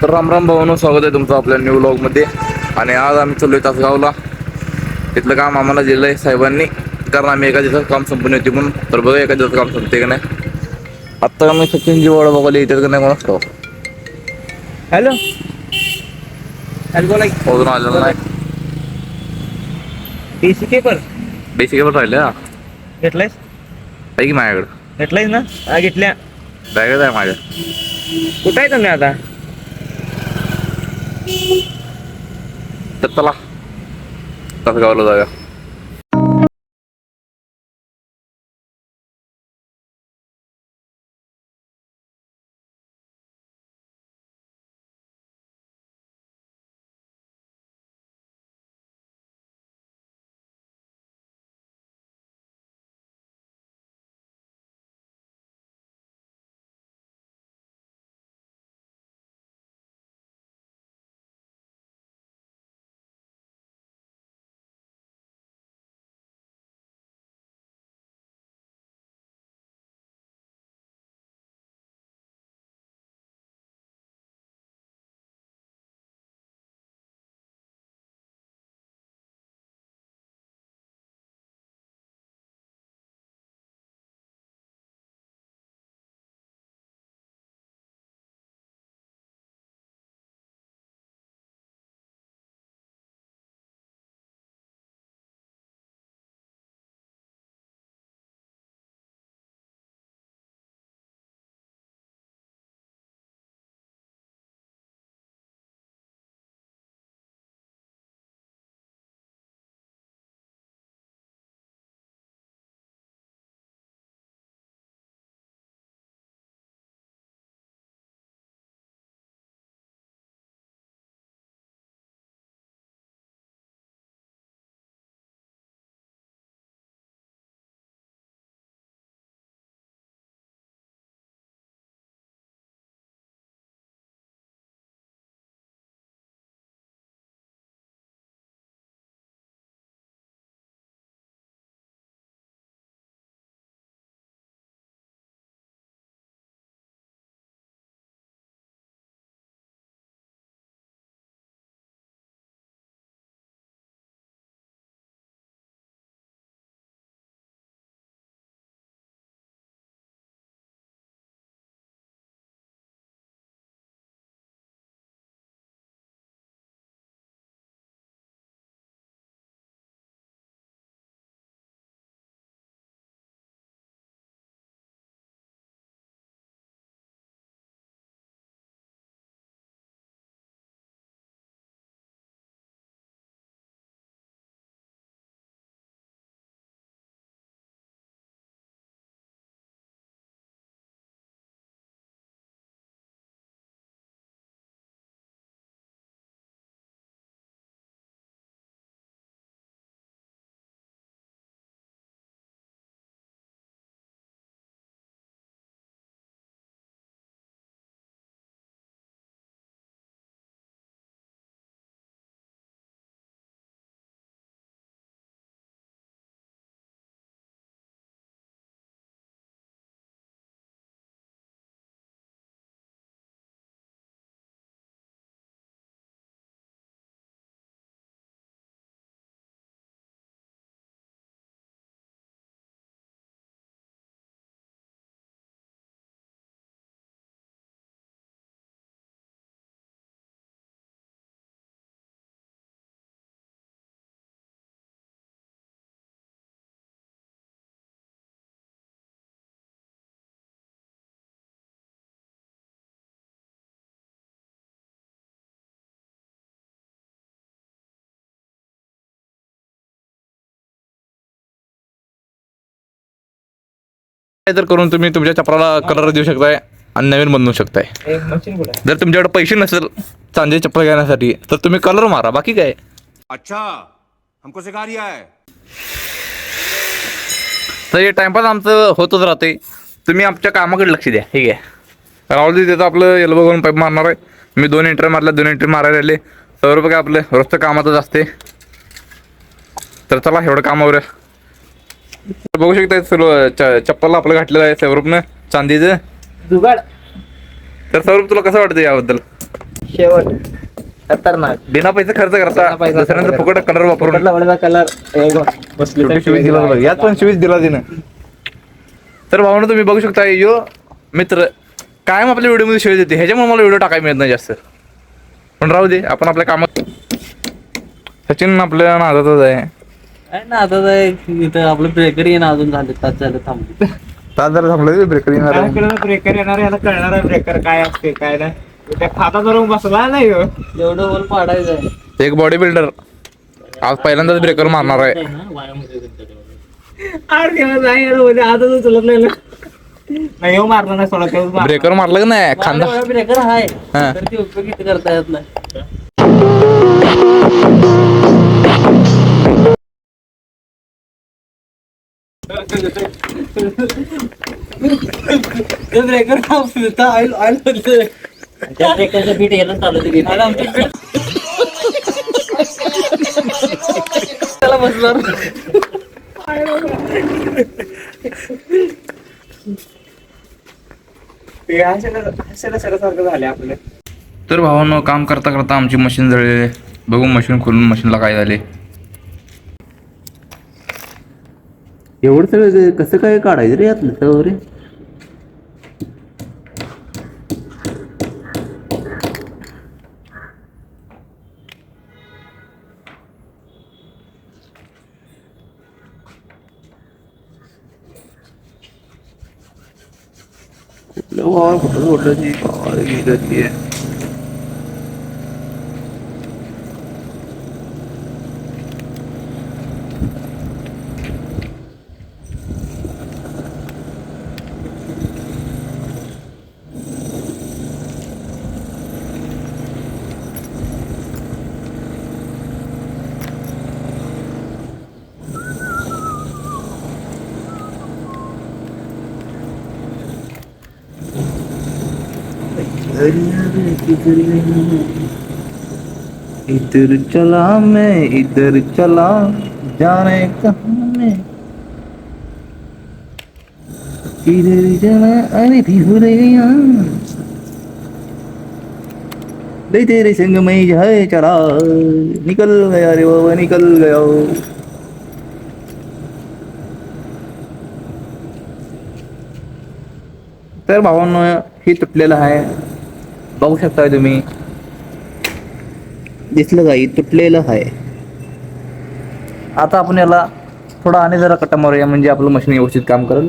तर राम राम भावांनो, स्वागत आहे तुमचं आपल्या न्यू व्लॉगमध्ये. आणि आज आम्ही चाललोय तासगावला. तिथलं काम आम्हाला दिलं आहे साहेबांनी, कारण आम्ही एका दिवसात काम संपवून येते म्हणून. तर बघा एका दिवसात काम संपते का नाही. आत्ता आम्ही सचिनजी वाडा बघायला येतात का नाही कोणाच ठाऊक. हॅलो हॅलो बोला. अजून आलेलं नाही. टीसी पेपर बेसिक पेपर राहिले हा. घेतलायस? आहे की माझ्याकडं. घेतलायस ना? हा घेतल्या. बॅगच आहे माझ्या. कुठं आहे तुम्ही आता? तर चला तासगावला जाऊया. तर करून तुम्ही तुमच्या चपलाला कलर देऊ शकताय आणि नवीन बनवू शकताय. मशीन कुठे आहे? जर तुमच्याकडे पैसे नसेल चांदी चप्पल घेण्यासाठी तर तुम्ही कलर मारा, बाकी काय. अच्छा हमको सिखा रिया है. तर हे टाइमपास आमचं होतच राहते. तुम्ही आमच्या कामाकडे लक्ष द्या. ठीक आहे. ऑलरेडी तिथं आपलं एल्बो करून पाईप मारणार आहे. मी 2 एंट्री मारल्या, 2 एंट्री मारायला राहिले. तर काय आपलं रोजचं कामातच असते. तर चला एवढं कामावर आहे. बघू शकता सर्व चप्पल आपलं घातलेलं आहे स्वरूपनं चांदीचं जुगाड. तर स्वरूप तुला कसं वाटतं याबद्दल? शेवट खतरनाक बिना पैसे खर्च करता पैसा दुसऱ्यांचा फुकट कलर वापरून लवडचा कलर शेवटी शिवीस दिला बघ. यात पण शिवीस दिला तिनं. तर भावना तुम्ही बघू शकता यो मित्र कायम आपल्या व्हिडिओमध्ये शिवीस देते, ह्याच्यामुळे मला व्हिडिओ टाकायला मिळत नाही जास्त. पण राहू दे, आपण आपल्या कामात. सचिन आपल्या नादातच आहे. काय ना आता इथं आपलं ब्रेकरी ना अजून झाले तास झालं थांबले. तास जरा थांबलं ब्रेकर येणार आहे. ब्रेकर येणार याला कळणार आहे ब्रेकर काय असते काय नाही. त्या खाता धरून बसला नाही ह्यो. एवढं होल पाडायचं आहे. एक बॉडी बिल्डर आज पहिल्यांदाच ब्रेकर मारणार आहे. वायामध्ये त्यांच्याकडे. 8 दिवस नाही यार, उद्या आजच उचलत नाही ना. नाही ह्यो मारला नाही सोडा तेव्हा मारला. ब्रेकर मारलं का नाही खांदा माझ्याकडे ब्रेकर आहे हा. तर ते उपयोग किती करता येत नाही. ते ब्रेकर ऑइल ऑइल त्या ब्रेकरचं बीट यायला चालू होती. आणि आमचं बीट त्याला बसणार. ते हसायला सारखं झाले आपलं. तर भावानं काम करता करता आमची मशीन जळलेली. बघू मशीन खोलून मशीनला काय झाले. एवढं सगळं कसं काय काढायचं रे यातलं सगळं रे. कुठं सोडलं इधर चला मैं इधर चला जाने कहाँ मैं इधर चला अरे भी हो गया दे तेरे संग में जाए चला निकल गया रे बाबा निकल गया. तर भावांनो हे तुटलेलं आहे बघू शकताय तुम्ही. दिसलं का? तुटलेलं आहे. आता आपण याला थोडा आणि जरा कटा मारूया म्हणजे आपलं मशीन व्यवस्थित काम करेल.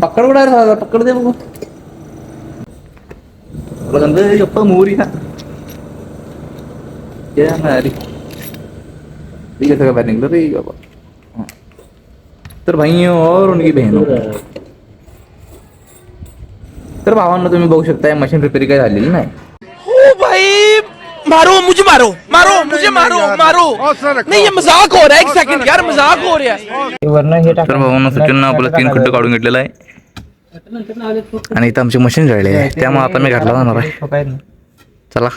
पकड कुठं आहे? पकड दे बघू. गप्पा मोरी हा ठीक है बाहर निकल रही बाबा. तर भाइयों और उनकी बहनों, तर भावांना तुम्ही बघू शकता मशीन रिपेअर काय झालेली नाही. ओ भाई मारो मुझे मारो मारो मुझे मारो मारो नहीं ये मजाक हो रहा है. एक सेकंड यार मजाक हो रहा है. वरनं हे तर भावांना सचिननं आपलं 3 खड्डे काढून घेतलेला आहे आणि इथं आमची मशीन जळलेली आहे त्यामुळे आता मी घातला जाणार आहे. टाकायचं. चला.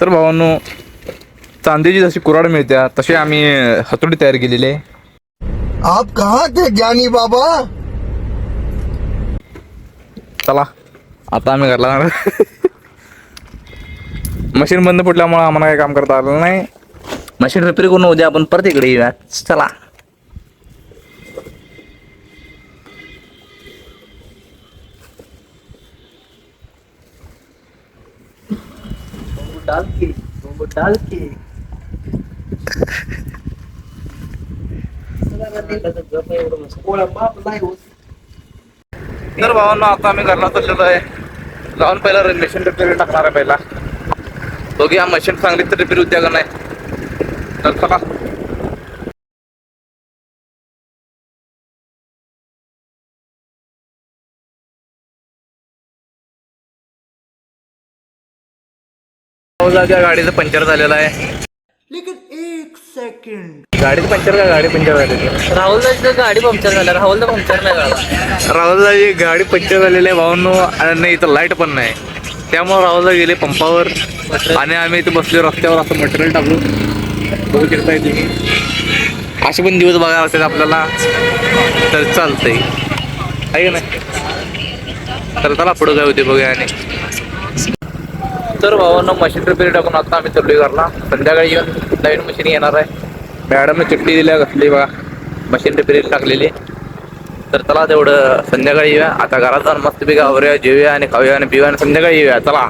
तर भावांनो चांदीची जशी कुऱ्हाड मिळते तशी आम्ही हतोडी तयार केलेली आहे. आप कहाँ थे ज्ञानी बाबा? चला आता आम्ही घरला जाणार. मशीन बंद पडल्यामुळे आम्हाला काही काम करता आलं नाही. मशीन रिपेअर करून उद्या आपण परत इकडे येऊया. चला. डाल के तर भावांना आता आम्ही घरला चाललेलो आहे. जाऊन पहिला मशीन रिपेअर टाकणार आहे. पहिला दोघी हा मशीन चांगली तर रिपेअर होत्या का नाही. तर चला. गाडीचं पंक्चर झालेलं आहे. गाडीचं पंक्चर का गाडी पंक्चर झालेली आहे. राहुलला गाडी पंक्चर झाल्या. राहुलला पंक्चर नाही झाला. राहुलला गाडी पंक्चर झालेली आहे भावांनो आणि इथं लाईट पण नाही त्यामुळे राहुलला गेले पंपावर आणि आम्ही इथे बसलो रस्त्यावर असं मटेरियल टाकलो. बघू शकताय तुम्ही. असे पण दिवस बघायला असतात आपल्याला तर चालतंय आहे का नाही. तर चला पुढे काय होते बघूया. आणि तर भावांनो मशीन रिपेअर टाकून आता आम्ही चाललोय घरला. संध्याकाळी येऊन नवीन मशीन येणार आहे. मॅडमने चिठ्ठी दिल्या घातली बघा मशीन रिपेअर टाकलेली. तर चला तेवढं संध्याकाळी येऊया. आता घरात जाऊन मस्तपैकी आवरूया, जेऊया आणि खाऊया आणि पिऊया आणि संध्याकाळी येऊया. चला.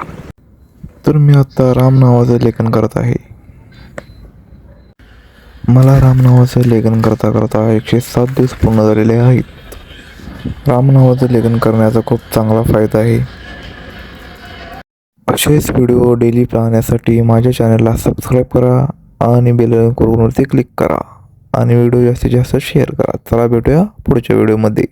तर मी आता राम नावाचं लेखन करत आहे. मला राम नावाचं लेखन करता करता 107 दिवस पूर्ण झालेले आहेत. राम नावाचं लेखन करण्याचा खूप चांगला फायदा आहे. असेच व्हिडिओ डेली पाहण्यासाठी माझ्या चॅनलला सबस्क्राईब करा आणि बेल आयकॉनवरती क्लिक करा आणि व्हिडिओ जास्तीत जास्त शेअर करा. चला भेटूया पुढच्या व्हिडिओमध्ये.